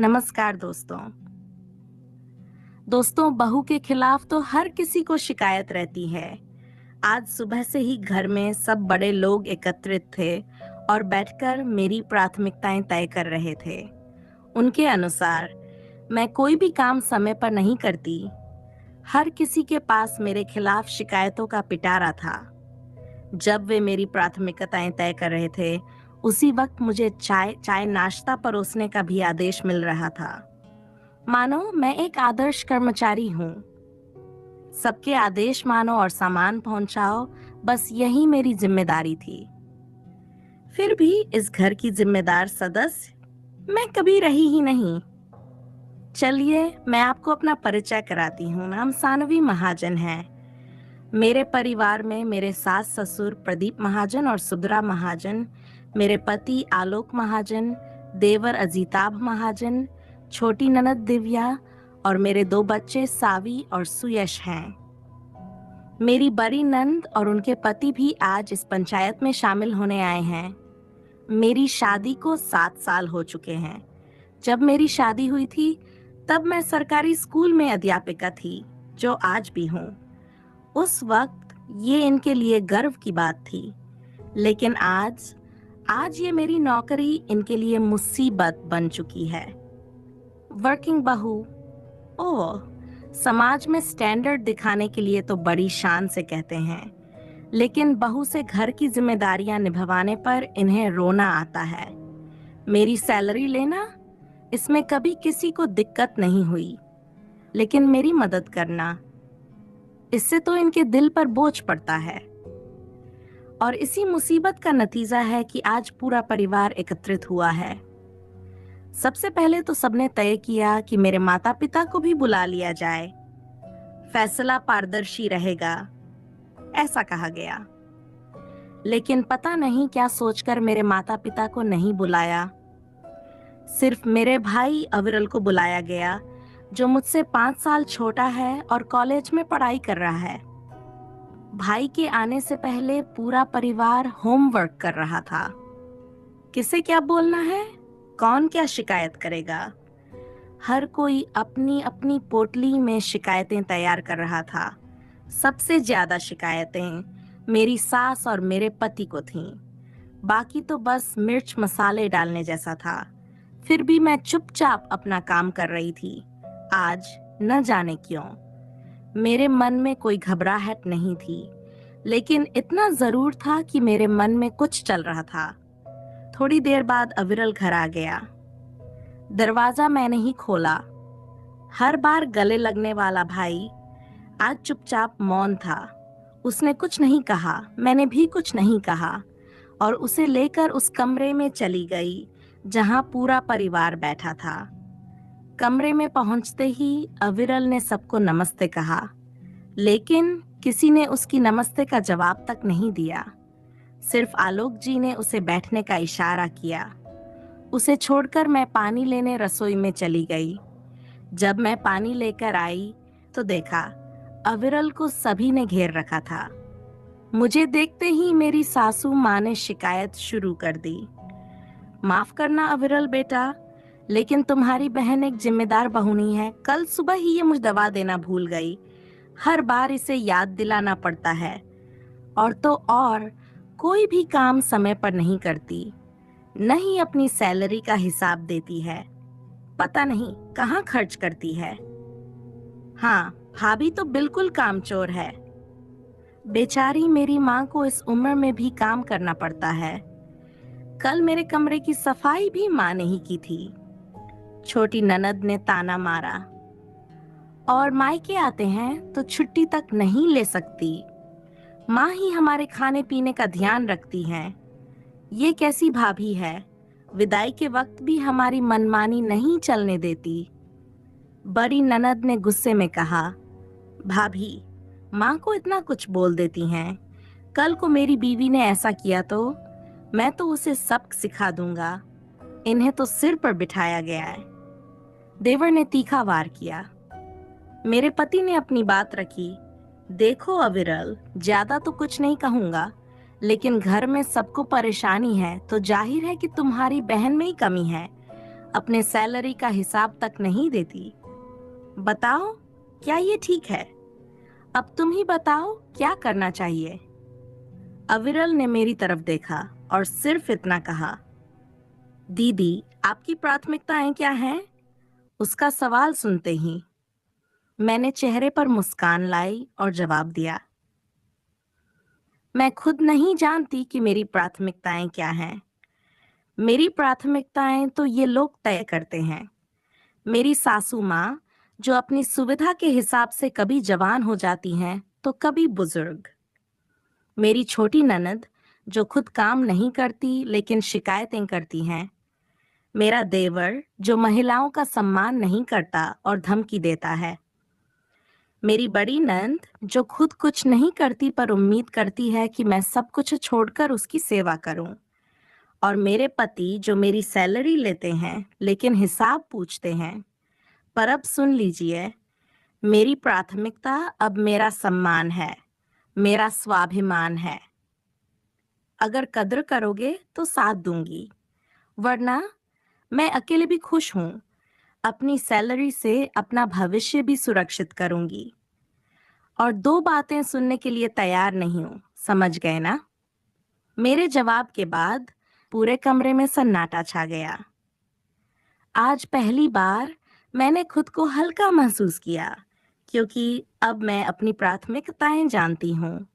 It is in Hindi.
नमस्कार दोस्तों। दोस्तों, बहू के खिलाफ तो हर किसी को शिकायत रहती है। आज सुबह से ही घर में सब बड़े लोग एकत्रित थे और बैठकर मेरी प्राथमिकताएं तय कर रहे थे। उनके अनुसार मैं कोई भी काम समय पर नहीं करती। हर किसी के पास मेरे खिलाफ शिकायतों का पिटारा था। जब वे मेरी प्राथमिकताएं तय कर रहे थे, उसी वक्त मुझे चाय चाय नाश्ता परोसने का भी आदेश मिल रहा था। मानो मैं एक आदर्श कर्मचारी हूँ। सबके आदेश मानो और सामान पहुंचाओ, बस यही मेरी जिम्मेदारी थी। फिर भी इस घर की जिम्मेदार सदस्य मैं कभी रही ही नहीं। चलिए, मैं आपको अपना परिचय कराती हूँ। नाम सानवी महाजन है। मेरे परिवार में मेरे सास ससुर प्रदीप महाजन और सुधरा महाजन, मेरे पति आलोक महाजन, देवर अजीताभ महाजन, छोटी ननद दिव्या और मेरे 2 बच्चे सावी और सुयश हैं। मेरी बड़ी नंद और उनके पति भी आज इस पंचायत में शामिल होने आए हैं। मेरी शादी को 7 साल हो चुके हैं। जब मेरी शादी हुई थी, तब मैं सरकारी स्कूल में अध्यापिका थी, जो आज भी हूँ। उस वक्त ये इनके लिए गर्व की बात थी, लेकिन आज ये मेरी नौकरी इनके लिए मुसीबत बन चुकी है। वर्किंग बहू, ओह, समाज में स्टैंडर्ड दिखाने के लिए तो बड़ी शान से कहते हैं, लेकिन बहू से घर की जिम्मेदारियां निभाने पर इन्हें रोना आता है। मेरी सैलरी लेना, इसमें कभी किसी को दिक्कत नहीं हुई, लेकिन मेरी मदद करना, इससे तो इनके दिल पर बोझ पड़ता है। और इसी मुसीबत का नतीजा है कि आज पूरा परिवार एकत्रित हुआ है। सबसे पहले तो सबने तय किया कि मेरे माता पिता को भी बुला लिया जाए। फैसला पारदर्शी रहेगा, ऐसा कहा गया। लेकिन पता नहीं क्या सोचकर मेरे माता पिता को नहीं बुलाया। सिर्फ मेरे भाई अविरल को बुलाया गया, जो मुझसे 5 साल छोटा है और कॉलेज में पढ़ाई कर रहा है। भाई के आने से पहले पूरा परिवार होमवर्क कर रहा था। किसे क्या बोलना है, कौन क्या शिकायत करेगा। हर कोई अपनी अपनी पोटली में शिकायतें तैयार कर रहा था। सबसे ज्यादा शिकायतें मेरी सास और मेरे पति को थीं। बाकी तो बस मिर्च मसाले डालने जैसा था। फिर भी मैं चुपचाप अपना काम कर रही थी। आज न जाने क्यों मेरे मन में कोई घबराहट नहीं थी, लेकिन इतना जरूर था कि मेरे मन में कुछ चल रहा था। थोड़ी देर बाद अविरल घर आ गया। दरवाजा मैंने ही खोला। हर बार गले लगने वाला भाई आज चुपचाप मौन था। उसने कुछ नहीं कहा, मैंने भी कुछ नहीं कहा, और उसे लेकर उस कमरे में चली गई जहां पूरा परिवार बैठा था। कमरे में पहुंचते ही अविरल ने सबको नमस्ते कहा, लेकिन किसी ने उसकी नमस्ते का जवाब तक नहीं दिया। सिर्फ आलोक जी ने उसे बैठने का इशारा किया। उसे छोड़कर मैं पानी लेने रसोई में चली गई। जब मैं पानी लेकर आई तो देखा अविरल को सभी ने घेर रखा था। मुझे देखते ही मेरी सासू माँ ने शिकायत शुरू कर दी। माफ करना अविरल बेटा, लेकिन तुम्हारी बहन एक जिम्मेदार बहुनी है। कल सुबह ही ये मुझे दवा देना भूल गई। हर बार इसे याद दिलाना पड़ता है। और तो और कोई भी काम समय पर नहीं करती, न ही अपनी सैलरी का हिसाब देती है। पता नहीं कहाँ खर्च करती है। हाँ, भाभी तो बिल्कुल कामचोर है। बेचारी मेरी माँ को इस उम्र में भी काम करना पड़ता है। कल मेरे कमरे की सफाई भी माँ ने ही की थी। छोटी ननद ने ताना मारा। और मायके आते हैं तो छुट्टी तक नहीं ले सकती। माँ ही हमारे खाने पीने का ध्यान रखती हैं। ये कैसी भाभी है, विदाई के वक्त भी हमारी मनमानी नहीं चलने देती। बड़ी ननद ने गुस्से में कहा, भाभी, माँ को इतना कुछ बोल देती हैं। कल को मेरी बीवी ने ऐसा किया तो मैं तो उसे सबक सिखा दूंगा। इन्हें तो सिर पर बिठाया गया है। देवर ने तीखा वार किया। मेरे पति ने अपनी बात रखी। देखो अविरल, ज्यादा तो कुछ नहीं कहूंगा, लेकिन घर में सबको परेशानी है तो जाहिर है कि तुम्हारी बहन में ही कमी है। अपने सैलरी का हिसाब तक नहीं देती। बताओ, क्या ये ठीक है? अब तुम ही बताओ, क्या करना चाहिए? अविरल ने मेरी तरफ देखा और सिर्फ इतना कहा, दीदी, आपकी प्राथमिकताएं क्या हैं? उसका सवाल सुनते ही मैंने चेहरे पर मुस्कान लाई और जवाब दिया, मैं खुद नहीं जानती कि मेरी प्राथमिकताएं क्या हैं। मेरी प्राथमिकताएं तो ये लोग तय करते हैं। मेरी सासू माँ, जो अपनी सुविधा के हिसाब से कभी जवान हो जाती हैं तो कभी बुजुर्ग। मेरी छोटी ननद, जो खुद काम नहीं करती लेकिन शिकायतें करती हैं। मेरा देवर, जो महिलाओं का सम्मान नहीं करता और धमकी देता है। मेरी बड़ी नंद, जो खुद कुछ नहीं करती पर उम्मीद करती है कि मैं सब कुछ छोड़कर उसकी सेवा करूं। और मेरे पति, जो मेरी सैलरी लेते हैं लेकिन हिसाब पूछते हैं। पर अब सुन लीजिए, मेरी प्राथमिकता अब मेरा सम्मान है, मेरा स्वाभिमान है। अगर कद्र करोगे तो साथ दूंगी, वरना मैं अकेले भी खुश हूँ। अपनी सैलरी से अपना भविष्य भी सुरक्षित करूंगी। और दो बातें सुनने के लिए तैयार नहीं हूँ, समझ गए ना? मेरे जवाब के बाद पूरे कमरे में सन्नाटा छा गया। आज पहली बार मैंने खुद को हल्का महसूस किया, क्योंकि अब मैं अपनी प्राथमिकताएं जानती हूँ।